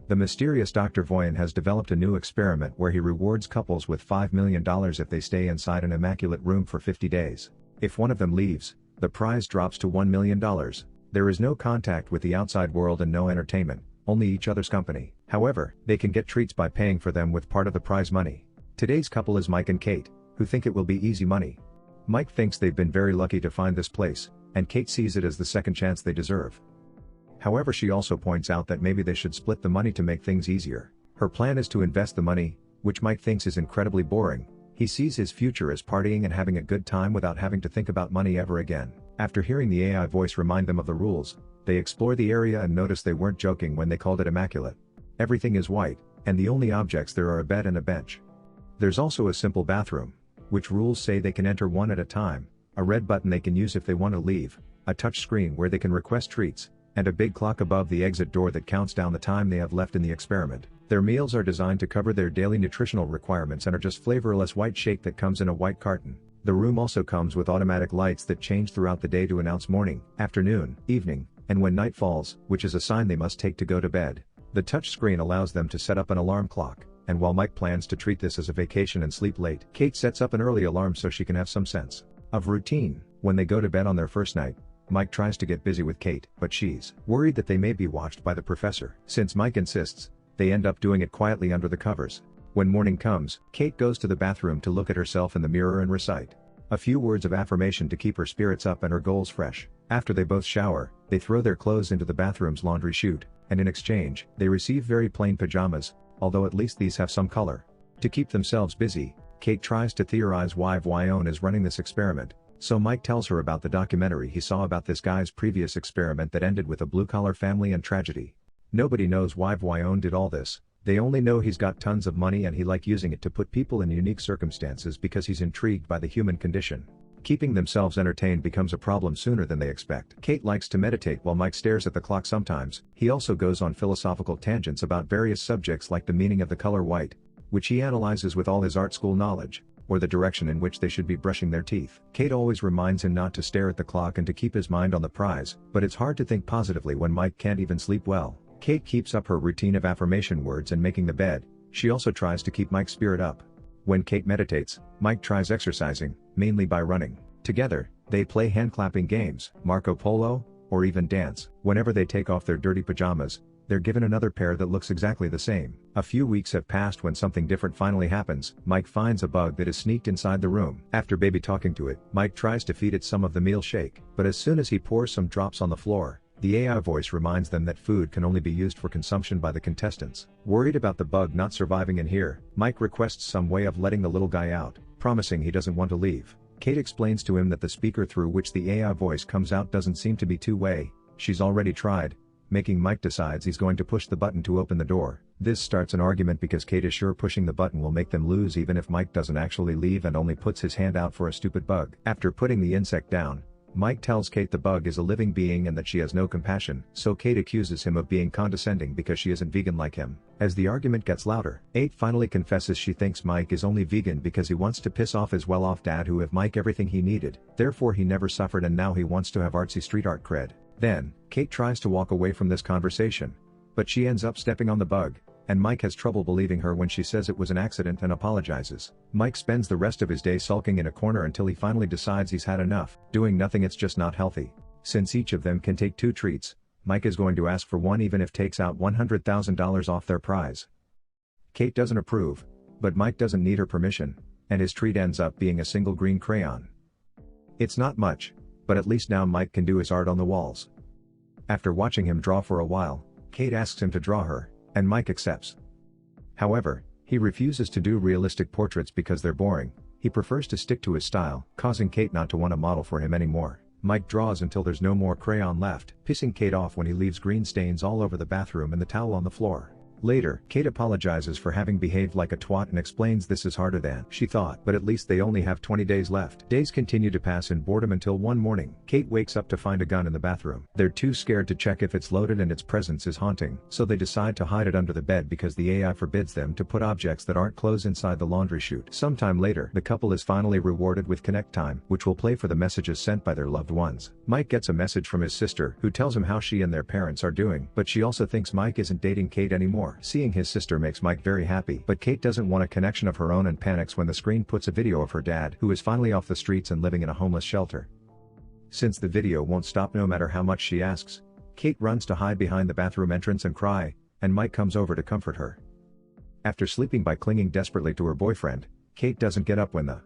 The mysterious Dr. Voyan has developed a new experiment where he rewards couples with $5 million if they stay inside an immaculate room for 50 days. If one of them leaves, the prize drops to $1 million. There is no contact with the outside world and no entertainment, only each other's company. However, they can get treats by paying for them with part of the prize money. Today's couple is Mike and Kate, who think it will be easy money. Mike thinks they've been very lucky to find this place, and Kate sees it as the second chance they deserve. However, she also points out that maybe they should split the money to make things easier. Her plan is to invest the money, which Mike thinks is incredibly boring. He sees his future as partying and having a good time without having to think about money ever again. After hearing the AI voice remind them of the rules, they explore the area and notice they weren't joking when they called it immaculate. Everything is white, and the only objects there are a bed and a bench. There's also a simple bathroom, which rules say they can enter one at a time, a red button they can use if they want to leave, a touch screen where they can request treats, and a big clock above the exit door that counts down the time they have left in the experiment. Their meals are designed to cover their daily nutritional requirements and are just flavorless white shake that comes in a white carton. The room also comes with automatic lights that change throughout the day to announce morning, afternoon, evening, and when night falls, which is a sign they must take to go to bed. The touch screen allows them to set up an alarm clock, and while Mike plans to treat this as a vacation and sleep late, Kate sets up an early alarm so she can have some sense of routine. When they go to bed on their first night, Mike tries to get busy with Kate, but she's worried that they may be watched by the professor. Since Mike insists, they end up doing it quietly under the covers. When morning comes, Kate goes to the bathroom to look at herself in the mirror and recite a few words of affirmation to keep her spirits up and her goals fresh. After they both shower, they throw their clothes into the bathroom's laundry chute, and in exchange, they receive very plain pajamas, although at least these have some color. To keep themselves busy, Kate tries to theorize why Voyan is running this experiment. So Mike tells her about the documentary he saw about this guy's previous experiment that ended with a blue-collar family and tragedy. Nobody knows why Voyan did all this, they only know he's got tons of money and he likes using it to put people in unique circumstances because he's intrigued by the human condition. Keeping themselves entertained becomes a problem sooner than they expect. Kate likes to meditate while Mike stares at the clock sometimes. He also goes on philosophical tangents about various subjects like the meaning of the color white, which he analyzes with all his art school knowledge, or the direction in which they should be brushing their teeth. Kate always reminds him not to stare at the clock and to keep his mind on the prize, but it's hard to think positively when Mike can't even sleep well. Kate keeps up her routine of affirmation words and making the bed. She also tries to keep Mike's spirit up. When Kate meditates, Mike tries exercising, mainly by running. Together, they play hand-clapping games, Marco Polo, or even dance. Whenever they take off their dirty pajamas, they're given another pair that looks exactly the same. A few weeks have passed when something different finally happens. Mike finds a bug that is sneaked inside the room. After baby talking to it, Mike tries to feed it some of the meal shake, but as soon as he pours some drops on the floor, the AI voice reminds them that food can only be used for consumption by the contestants. Worried about the bug not surviving in here, Mike requests some way of letting the little guy out, promising he doesn't want to leave. Kate explains to him that the speaker through which the AI voice comes out doesn't seem to be two-way. She's already tried, making Mike decides he's going to push the button to open the door. This starts an argument because Kate is sure pushing the button will make them lose even if Mike doesn't actually leave and only puts his hand out for a stupid bug. After putting the insect down, Mike tells Kate the bug is a living being and that she has no compassion, so Kate accuses him of being condescending because she isn't vegan like him. As the argument gets louder, Kate finally confesses she thinks Mike is only vegan because he wants to piss off his well-off dad who gave Mike everything he needed, therefore he never suffered and now he wants to have artsy street art cred. Then, Kate tries to walk away from this conversation, but she ends up stepping on the bug, and Mike has trouble believing her when she says it was an accident and apologizes. Mike spends the rest of his day sulking in a corner until he finally decides he's had enough. Doing nothing, it's just not healthy. Since each of them can take 2 treats, Mike is going to ask for one even if takes out $100,000 off their prize. Kate doesn't approve, but Mike doesn't need her permission, and his treat ends up being a single green crayon. It's not much, but at least now Mike can do his art on the walls. After watching him draw for a while, Kate asks him to draw her, and Mike accepts. However, he refuses to do realistic portraits because they're boring. He prefers to stick to his style, causing Kate not to want to model for him anymore. Mike draws until there's no more crayon left, pissing Kate off when he leaves green stains all over the bathroom and the towel on the floor. Later, Kate apologizes for having behaved like a twat and explains this is harder than she thought, but at least they only have 20 days left. Days continue to pass in boredom until one morning, Kate wakes up to find a gun in the bathroom. They're too scared to check if it's loaded and its presence is haunting, so they decide to hide it under the bed because the AI forbids them to put objects that aren't clothes inside the laundry chute. Sometime later, the couple is finally rewarded with Connect Time, which will play for the messages sent by their loved ones. Mike gets a message from his sister, who tells him how she and their parents are doing, but she also thinks Mike isn't dating Kate anymore. more. Seeing his sister makes Mike very happy, but Kate doesn't want a connection of her own and panics when the screen puts a video of her dad, who is finally off the streets and living in a homeless shelter. Since the video won't stop no matter how much she asks, Kate runs to hide behind the bathroom entrance and cry, and Mike comes over to comfort her. After sleeping by clinging desperately to her boyfriend, Kate doesn't get up when the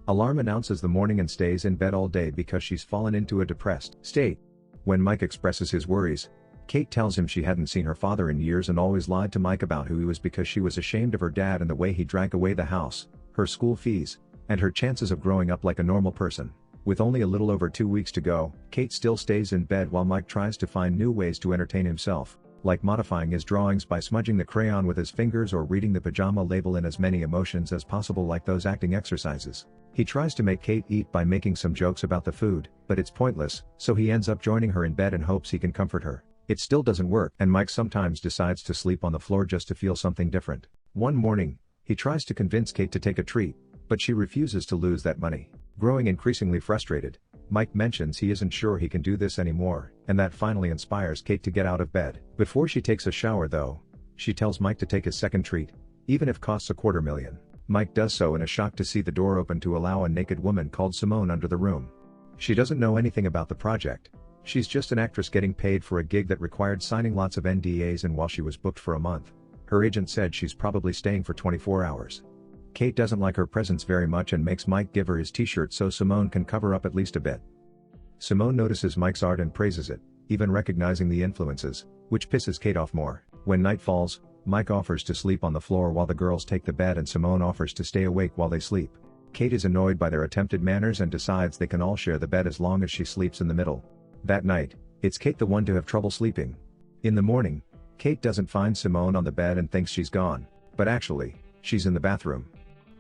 alarm announces the morning and stays in bed all day because she's fallen into a depressed state. When Mike expresses his worries, Kate tells him she hadn't seen her father in years and always lied to Mike about who he was because she was ashamed of her dad and the way he drank away the house, her school fees, and her chances of growing up like a normal person. With only a little over 2 weeks to go, Kate still stays in bed while Mike tries to find new ways to entertain himself, like modifying his drawings by smudging the crayon with his fingers or reading the pajama label in as many emotions as possible like those acting exercises. He tries to make Kate eat by making some jokes about the food, but it's pointless, so he ends up joining her in bed and hopes he can comfort her. It still doesn't work, and Mike sometimes decides to sleep on the floor just to feel something different. One morning, he tries to convince Kate to take a treat, but she refuses to lose that money. Growing increasingly frustrated, Mike mentions he isn't sure he can do this anymore, and that finally inspires Kate to get out of bed. Before she takes a shower though, she tells Mike to take his second treat, even if costs $250,000. Mike does so in a shock to see the door open to allow a naked woman called Simone under the room. She doesn't know anything about the project. She's just an actress getting paid for a gig that required signing lots of NDAs, and while she was booked for a month, her agent said she's probably staying for 24 hours. Kate doesn't like her presence very much and makes Mike give her his t-shirt so Simone can cover up at least a bit. Simone notices Mike's art and praises it, even recognizing the influences, which pisses Kate off more. When night falls, Mike offers to sleep on the floor while the girls take the bed and Simone offers to stay awake while they sleep. Kate is annoyed by their attempted manners and decides they can all share the bed as long as she sleeps in the middle. That night, it's Kate the one to have trouble sleeping. In the morning, Kate doesn't find Simone on the bed and thinks she's gone, but actually, she's in the bathroom.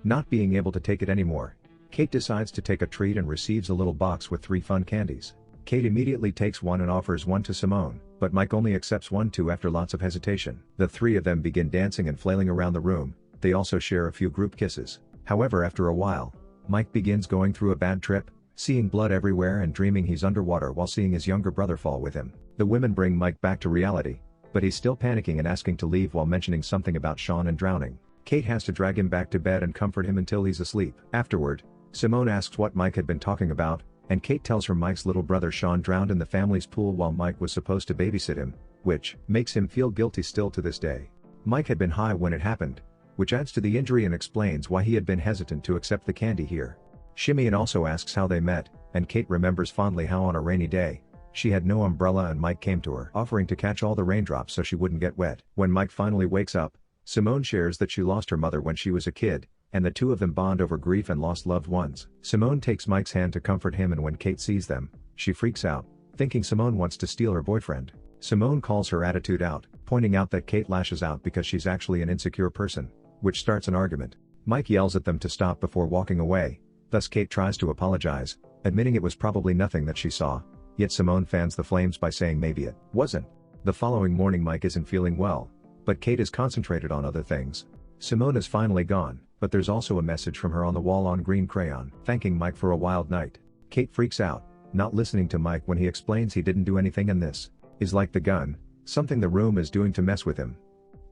Not being able to take it anymore, Kate decides to take a treat and receives a little box with 3 fun candies. Kate immediately takes one and offers one to Simone, but Mike only accepts one too after lots of hesitation. The 3 of them begin dancing and flailing around the room. They also share a few group kisses. However, after a while, Mike begins going through a bad trip, seeing blood everywhere and dreaming he's underwater while seeing his younger brother fall with him. The women bring Mike back to reality, but he's still panicking and asking to leave while mentioning something about Sean and drowning. Kate has to drag him back to bed and comfort him until he's asleep. Afterward, Simone asks what Mike had been talking about, and Kate tells her Mike's little brother Sean drowned in the family's pool while Mike was supposed to babysit him, which makes him feel guilty still to this day. Mike had been high when it happened, which adds to the injury and explains why he had been hesitant to accept the candy here. Shimeon also asks how they met, and Kate remembers fondly how on a rainy day, she had no umbrella and Mike came to her, offering to catch all the raindrops so she wouldn't get wet. When Mike finally wakes up, Simone shares that she lost her mother when she was a kid, and the two of them bond over grief and lost loved ones. Simone takes Mike's hand to comfort him, and when Kate sees them, she freaks out, thinking Simone wants to steal her boyfriend. Simone calls her attitude out, pointing out that Kate lashes out because she's actually an insecure person, which starts an argument. Mike yells at them to stop before walking away, thus Kate tries to apologize, admitting it was probably nothing that she saw, yet Simone fans the flames by saying maybe it wasn't. The following morning Mike isn't feeling well, but Kate is concentrated on other things. Simone is finally gone, but there's also a message from her on the wall on green crayon, thanking Mike for a wild night. Kate freaks out, not listening to Mike when he explains he didn't do anything and this is like the gun, something the room is doing to mess with him.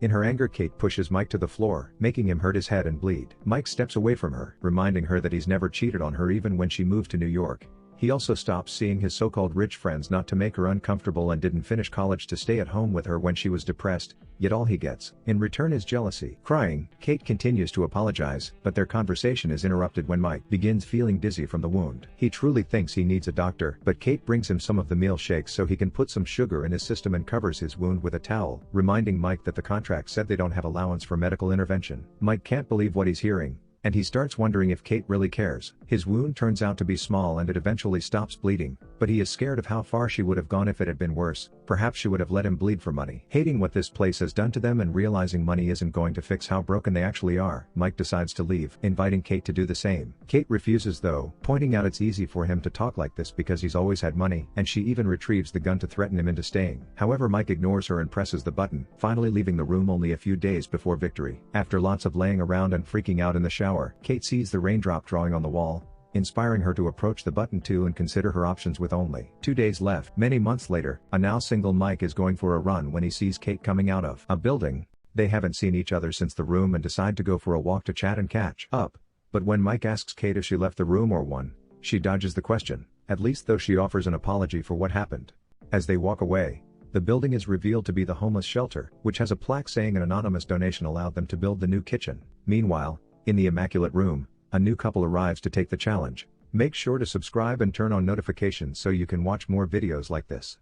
In her anger, Kate pushes Mike to the floor, making him hurt his head and bleed. Mike steps away from her, reminding her that he's never cheated on her even when she moved to New York. He also stops seeing his so-called rich friends not to make her uncomfortable and didn't finish college to stay at home with her when she was depressed, yet all he gets in return is jealousy. Crying, Kate continues to apologize, but their conversation is interrupted when Mike begins feeling dizzy from the wound. He truly thinks he needs a doctor, but Kate brings him some of the meal shakes so he can put some sugar in his system and covers his wound with a towel, reminding Mike that the contract said they don't have allowance for medical intervention. Mike can't believe what he's hearing, and he starts wondering if Kate really cares. His wound turns out to be small and it eventually stops bleeding, but he is scared of how far she would have gone if it had been worse. Perhaps she would have let him bleed for money. Hating what this place has done to them and realizing money isn't going to fix how broken they actually are, Mike decides to leave, inviting Kate to do the same. Kate refuses though, pointing out it's easy for him to talk like this because he's always had money, and she even retrieves the gun to threaten him into staying. However, Mike ignores her and presses the button, finally leaving the room only a few days before victory. After lots of laying around and freaking out in the shower, Kate sees the raindrop drawing on the wall, inspiring her to approach the button too and consider her options with only 2 days left. Many months later, a now single Mike is going for a run when he sees Kate coming out of a building. They haven't seen each other since the room and decide to go for a walk to chat and catch up. But when Mike asks Kate if she left the room or won, she dodges the question, at least though she offers an apology for what happened. As they walk away, the building is revealed to be the homeless shelter, which has a plaque saying an anonymous donation allowed them to build the new kitchen. Meanwhile, in the immaculate room, a new couple arrives to take the challenge. Make sure to subscribe and turn on notifications so you can watch more videos like this.